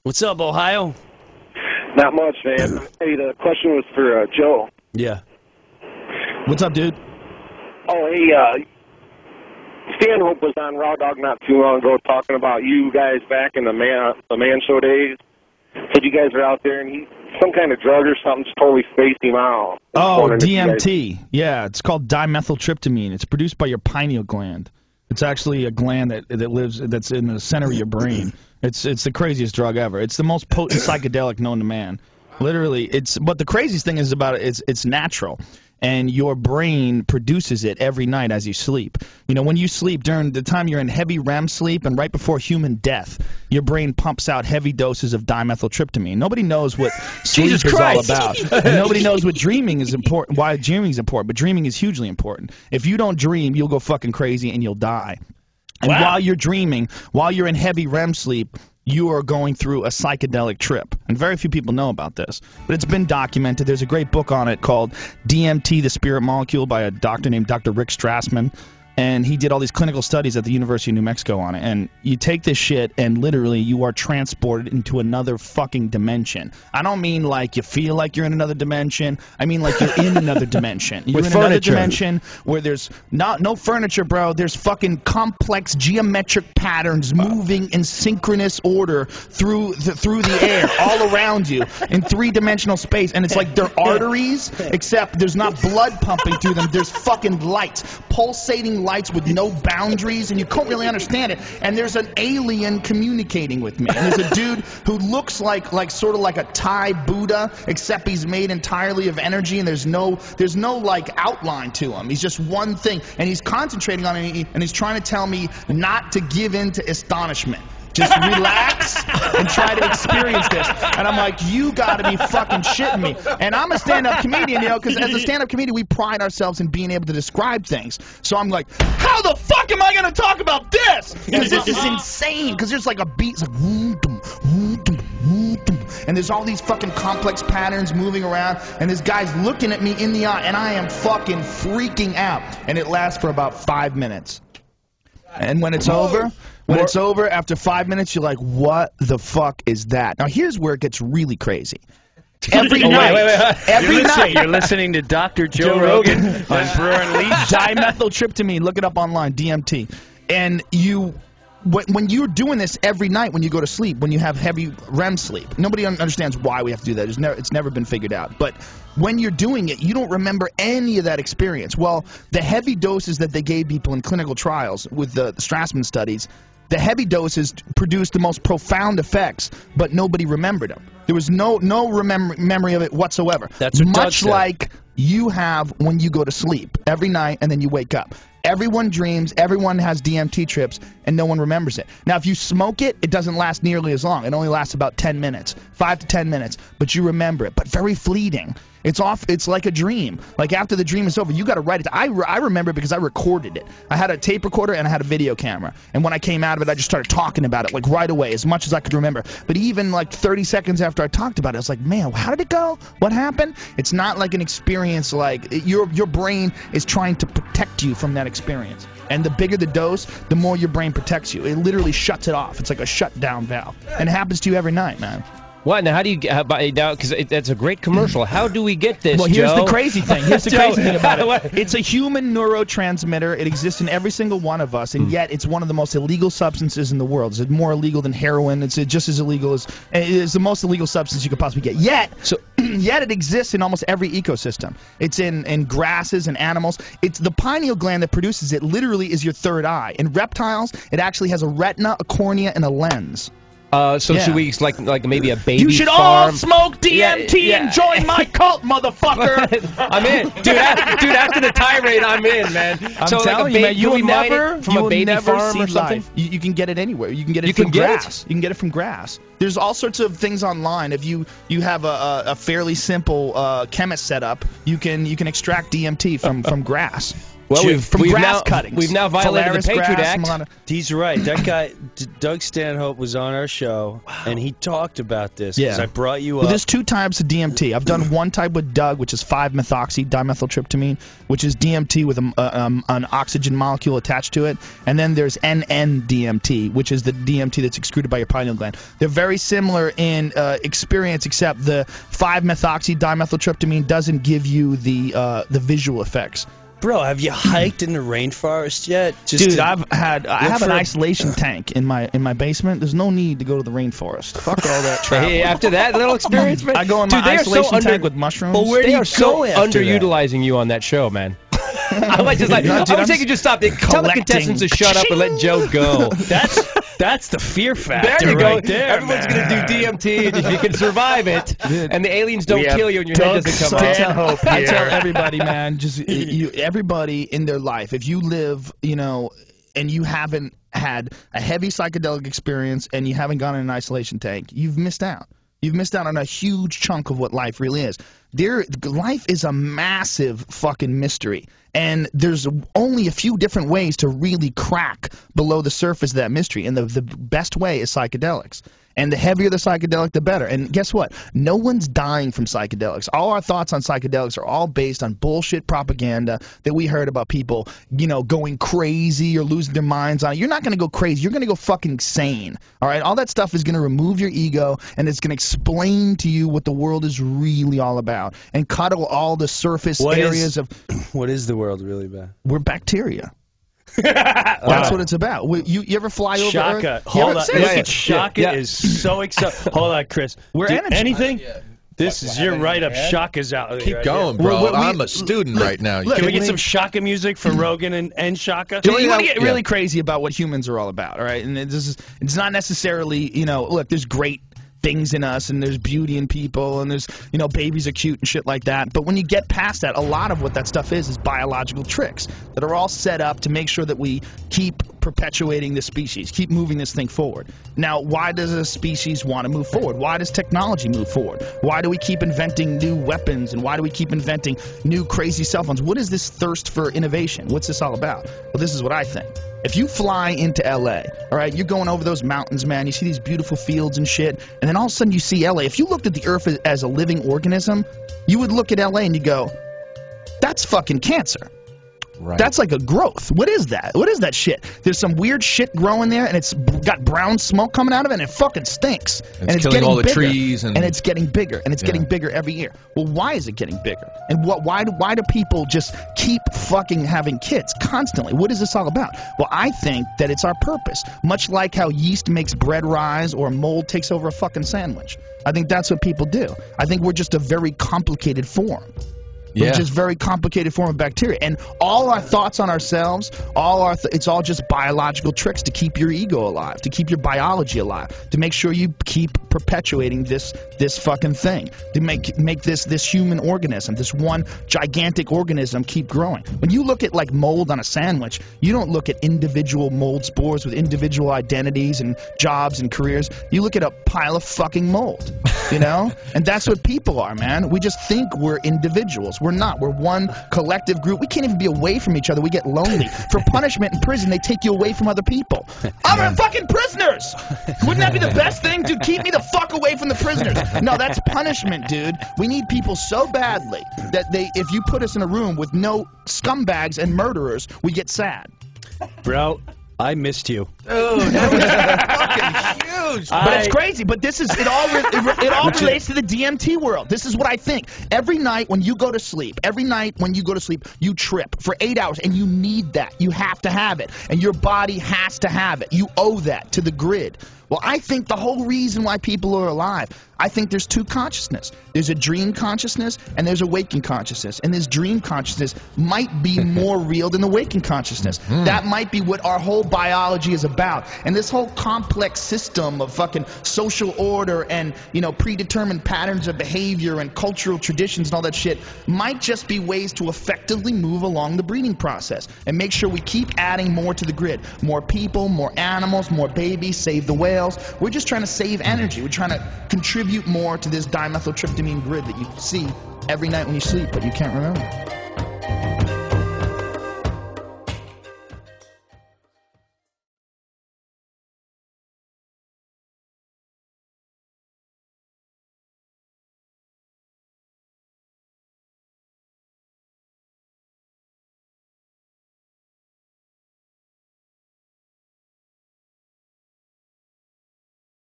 What's up, Ohio? Not much, man. Hey, the question was for Joe. Yeah. What's up, dude? Oh, hey, Stanhope was on Raw Dog not too long ago talking about you guys back in the man show days. Said you guys are out there, and he some kind of drug or something just totally spaced him out. Oh, DMT. Yeah, it's called dimethyltryptamine. It's produced by your pineal gland. It's actually a gland that's in the center of your brain. It's the craziest drug ever. It's the most potent psychedelic known to man. Literally, but the craziest thing is about it, it's natural. And your brain produces it every night as you sleep. You know, when you sleep, during the time you're in heavy REM sleep and right before human death, your brain pumps out heavy doses of dimethyltryptamine. Nobody knows what sleep is all about. And nobody knows what dreaming is important, why dreaming is important, but dreaming is hugely important. If you don't dream, you'll go fucking crazy and you'll die. And while you're dreaming, while you're in heavy REM sleep, you are going through a psychedelic trip. And very few people know about this. But it's been documented. There's a great book on it called DMT, The Spirit Molecule, by a doctor named Dr. Rick Strassman. And he did all these clinical studies at the University of New Mexico on it. And you take this shit and literally you are transported into another fucking dimension. I don't mean like you feel like you're in another dimension. I mean like you're in another dimension. You're With in furniture. another dimension where there's no furniture, bro. There's fucking complex geometric patterns moving in synchronous order through the air all around you in three-dimensional space. And it's like they're arteries, except there's not blood pumping through them. There's fucking lights, pulsating lights with no boundaries, and you can't really understand it. And there's an alien communicating with me. And there's a dude who looks like sort of like a Thai Buddha, except he's made entirely of energy, and there's no like outline to him. He's just one thing, and he's concentrating on it, and he's trying to tell me not to give in to astonishment. Just relax and try to experience this. And I'm like, you got to be fucking shitting me. And I'm a stand-up comedian, you know, because as a stand-up comedian, we pride ourselves in being able to describe things. So I'm like, how the fuck am I going to talk about this? Because this is insane. Because there's like a beat. It's like, and there's all these fucking complex patterns moving around. And this guy's looking at me in the eye, and I am fucking freaking out. And it lasts for about 5 minutes. And when it's over... When it's over, after 5 minutes, you're like, what the fuck is that? Now, here's where it gets really crazy. Every night. Every night. You're listening to Dr. Joe Rogan on Brewer and Leach. Dimethyltryptamine. Look it up online, DMT. And when you're doing this every night when you go to sleep, when you have heavy REM sleep, nobody understands why we have to do that. It's never been figured out. But when you're doing it, you don't remember any of that experience. Well, the heavy doses that they gave people in clinical trials with the Strassman studies, the heavy doses produced the most profound effects, but nobody remembered them. There was no memory of it whatsoever. That's what Doug much said. like you have when you go to sleep every night and then you wake up. Everyone dreams, everyone has DMT trips, and no one remembers it. Now, if you smoke it, it doesn't last nearly as long. It only lasts about 10 minutes, 5 to 10 minutes, but you remember it, but very fleeting. It's like a dream. Like after the dream is over, you got to write it. I remember it because I recorded it. I had a tape recorder and I had a video camera. And when I came out of it, I just started talking about it like right away, as much as I could remember. But even like 30 seconds after I talked about it, I was like, man, how did it go? What happened? It's not like an experience like your brain is trying to protect you from that experience. And the bigger the dose, the more your brain protects you. It literally shuts it off. It's like a shutdown valve. And it happens to you every night, man. What? Now, how do you get now? Because that's a great commercial. How do we get this? Well, here's Joe? the crazy thing. Here's the crazy thing about it. It's a human neurotransmitter. It exists in every single one of us, and yet it's one of the most illegal substances in the world. It's more illegal than heroin. It's just as illegal as it is the most illegal substance you could possibly get. Yet it exists in almost every ecosystem. It's in grasses and animals. It's the pineal gland that produces it. Literally, is your third eye. In reptiles, it actually has a retina, a cornea, and a lens. Should we like maybe a baby? You should farm? all smoke DMT and join my cult, motherfucker. I'm in, dude. After the tirade, I'm in, man. I'm so telling like you, man, you will never from a baby farm or something. Life. You can get it anywhere. You can get it from grass. You can get it from grass. There's all sorts of things online. If you have a fairly simple chemist setup, you can extract DMT from grass. Well, we've grass now, cuttings. We've now violated Phalaris the Patriot grass, Act. He's right. That guy, Doug Stanhope, was on our show, and he talked about this. Yeah. I brought you up. Well, there's 2 types of DMT. I've done one type with Doug, which is 5-methoxy dimethyltryptamine, which is DMT with an oxygen molecule attached to it. And then there's NN-DMT, which is the DMT that's excreted by your pineal gland. They're very similar in experience, except the 5-methoxy dimethyltryptamine doesn't give you the visual effects. Bro, have you hiked in the rainforest yet? Dude, I have an isolation tank in my basement. There's no need to go to the rainforest. Fuck all that travel. Hey, after that little experience, man. I go in my isolation tank with mushrooms. Well, They are so underutilizing you on that show, man. I might just like. I'm taking just stop. Tell the contestants to shut up and let Joe go. That's the fear factor. There you go. Right there, Everyone's going to do DMT if you can survive it, and the aliens don't kill you and your head doesn't come off. I tell everybody, man, just everybody in their life, if you live, and you haven't had a heavy psychedelic experience and you haven't gone in an isolation tank, you've missed out. You've missed out on a huge chunk of what life really is. Life is a massive fucking mystery, and there's only a few different ways to really crack below the surface of that mystery, and the best way is psychedelics. And the heavier the psychedelic, the better. And guess what? No one's dying from psychedelics. All our thoughts on psychedelics are all based on bullshit propaganda that we heard about people, going crazy or losing their minds on it. You're not going to go crazy. You're going to go fucking sane. All right? All that stuff is going to remove your ego, and it's going to explain to you what the world is really all about and cuddle all the surface areas of... What is the world really about? We're bacteria. That's what it's about. You ever fly over Shaka. Earth? Hold on. Shaka is so excited. Hold on, Chris. We're energy. Anything? This is your write-up. Shaka's out. Keep going, bro. I'm a student right now. Can we get some Shaka music for Rogan and Shaka? You want to get really crazy about what humans are all about, all right? And it's not necessarily, look, there's great things in us, and there's beauty in people, and there's, babies are cute and shit like that. But when you get past that, a lot of what that stuff is biological tricks that are all set up to make sure that we keep perpetuating the species, keep moving this thing forward. Now, why does a species want to move forward? Why does technology move forward? Why do we keep inventing new weapons, and why do we keep inventing new crazy cell phones? What is this thirst for innovation? What's this all about? Well, this is what I think. If you fly into L.A., all right, you're going over those mountains, man. You see these beautiful fields and shit, and then all of a sudden you see L.A. If you looked at the Earth as a living organism, you would look at L.A. and you go, that's fucking cancer. Right. That's like a growth. What is that? What is that shit? There's some weird shit growing there, and it's got brown smoke coming out of it, and it fucking stinks. And it's killing getting all the bigger, trees, and it's getting bigger, and it's getting bigger every year. Well, why is it getting bigger? And why do people just keep fucking having kids constantly? What is this all about? Well, I think that it's our purpose. Much like how yeast makes bread rise or mold takes over a fucking sandwich. I think that's what people do. I think we're just a very complicated form. Which is very complicated form of bacteria. And all our thoughts on ourselves, it's all just biological tricks to keep your ego alive, to keep your biology alive, to make sure you keep perpetuating this fucking thing, to make this human organism, this one gigantic organism keep growing. When you look at like mold on a sandwich, you don't look at individual mold spores with individual identities and jobs and careers. You look at a pile of fucking mold, And that's what people are, man. We just think we're individuals. We're not. We're one collective group. We can't even be away from each other. We get lonely. For punishment in prison, they take you away from other people. Other fucking prisoners! Wouldn't that be the best thing, dude? Keep me the fuck away from the prisoners. No, that's punishment, dude. We need people so badly that if you put us in a room with no scumbags and murderers, we get sad. Bro, I missed you. Dude, that was fucking huge. But it's crazy. But this is it all relates to the DMT world. This is what I think. Every night when you go to sleep, you trip for 8 hours, and you need that. You have to have it, and your body has to have it. You owe that to the grid. Well, I think the whole reason why people are alive, I think there's two consciousness. There's a dream consciousness and there's a waking consciousness. And this dream consciousness might be more real than the waking consciousness. That might be what our whole biology is about. And this whole complex system of fucking social order and, predetermined patterns of behavior and cultural traditions and all that shit might just be ways to effectively move along the breeding process and make sure we keep adding more to the grid. More people, more animals, more babies, save the whales. We're just trying to save energy. We're trying to contribute more to this dimethyltryptamine grid that you see every night when you sleep, but you can't remember.